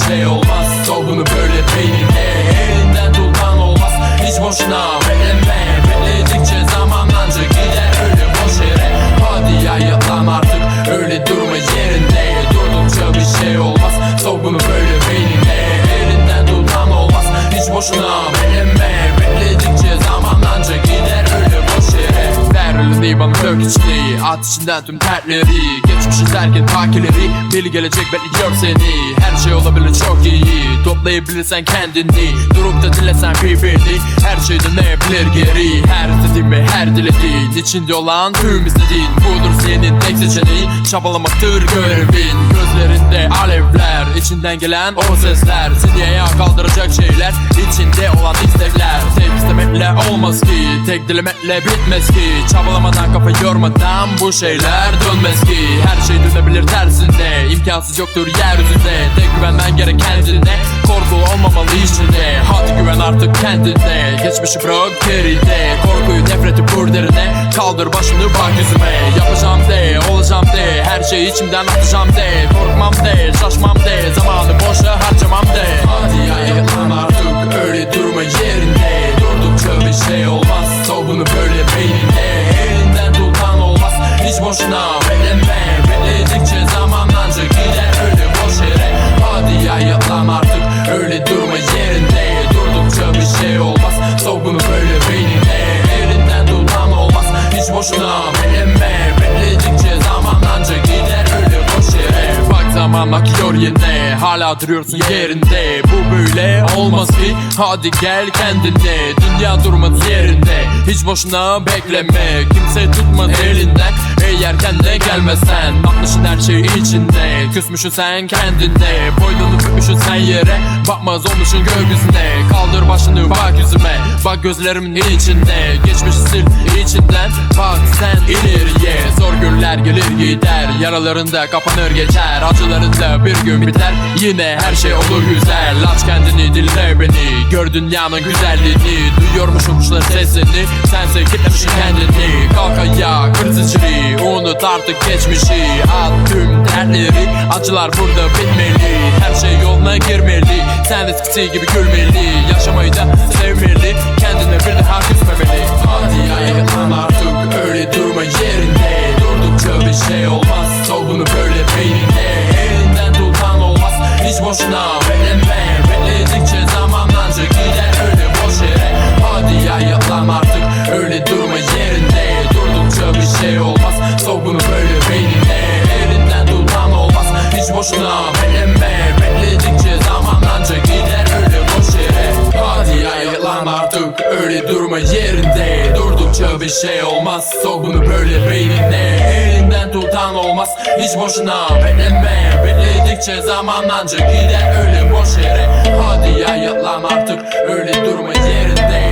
şey olmaz. Sor bunu böyle beynine, elinden tutan olmaz. Hiç boşuna bekleme, bekledikçe zamanlanca gider öyle boş yere. Hadi ya yatlan artık, öyle durma yerinde. Durdukça bir şey olmaz. Sor bunu böyle beynine, elinden tutan olmaz. Hiç boşuna bekleme, bekledikçe zamanlanca gider öyle boş yere. Ver elini bana dök içliği, at içinden tüm tertleri. Geçmişi terk et takileri, bir gelecek bekliyor seni. Her şey olabilir çok iyi, toplayabilirsen kendini. Durup da dilesen birbirini, her şey dönebilir geri. Her istediğimi her dilediğin, içinde olan tüm istediğin. Budur senin tek seçeneğin, çabalamaktır görevin. Gözlerinde alevler, içinden gelen o sesler. Seni ayağa kaldıracak şeyler, içinde olan istekler. Tek istemekle olmaz ki, tek dilemekle bitmez ki. Çabalamadan kafa yormadan bu şeyler dönmez ki. Her şey dönebilir tersinde, imkansız yoktur yeryüzünde. Tek güvenmen gerek kendine, korku olmamalı içinde. Hadi güven artık kendine, geçmişi bırak geride. Korkuyu nefreti vur derine, kaldır başını bak yüzüme. Yapacağım de, olacağım de, her şeyi içimden atacağım de. Korkmam de, şaşmam de, zamanı boşa harcamam de. Hadi ya yatlan artık, öyle durma yerinde. Durdukça bir şey olmaz, sor bunu böyle beynine. Elinden tutan olmaz, hiç boşuna bekleme. Bekledikçe zamanlanca gider öyle boş yere. Hadi ya yatlan artık, öyle durma yerinde. Durdukça bir şey olmaz, sor bunu böyle beynine. Elinden tutan olmaz, hiç boşuna bekleme. Bekledikçe zamanlanca gider öyle boş yere. Bak zaman akıyor yine, hala duruyorsun yerinde. Bu böyle olmaz ki, hadi gel kendine. Dünya durmaz yerinde, hiç boşuna bekleme. Kimse tutmaz elinden, eğer kendine gelmezsen. Atmışsın her şeyi içinde, küsmüşsün sen kendine. Boynunu tutmuşsun sen yere, bakmaz olmuşsun gökyüzüne. Kaldır başını bak yüzüme, bak gözlerimin içinde. Geçmişi sil içinden, bak sen ileriye. Zor günler gelir gider, yaralarında kapanır geçer. Acılarında bir gün biter, yine her şey olur güzel. Aç kendini, dinle beni, gör dünyanın güzelliğini. Duyuyormuşum kuşların sesini, sense kitlemişsin kendini. Kalk ayağa, kır zinciri, unut artık geçmişi. At tüm dertleri, acılar burada bitmeli. Her şey yoluna girmeli, sen eskisi gibi gülmeli. Yaşamayı da sevmeli, kendine bir daha küsmemeli. Hadi ya yatlan artık, öyle durma yerinde. Durdukça bir şey olmaz, sor bunu böyle beynine. Elinden tutan olmaz, hiç boşuna bekleme. Bekledikçe zamanlanca gider öyle boş yere. Hadi ya yatlan artık, öyle durma yerinde. Durdukça bir şey olmaz, sor bunu böyle beynine. Elinden tutan olmaz, hiç boşuna bekleme. Bekledikçe zamanlanca gider öyle boş yere. Hadi ya yatlan artık, öyle durma yerinde. Durdukça bir şey olmaz, sor bunu böyle beynine. Elinden tutan olmaz, hiç boşuna bekleme. Bekledikçe zamanlanca gider öyle boş yere. Hadi ya yatlan artık, öyle durma yerinde.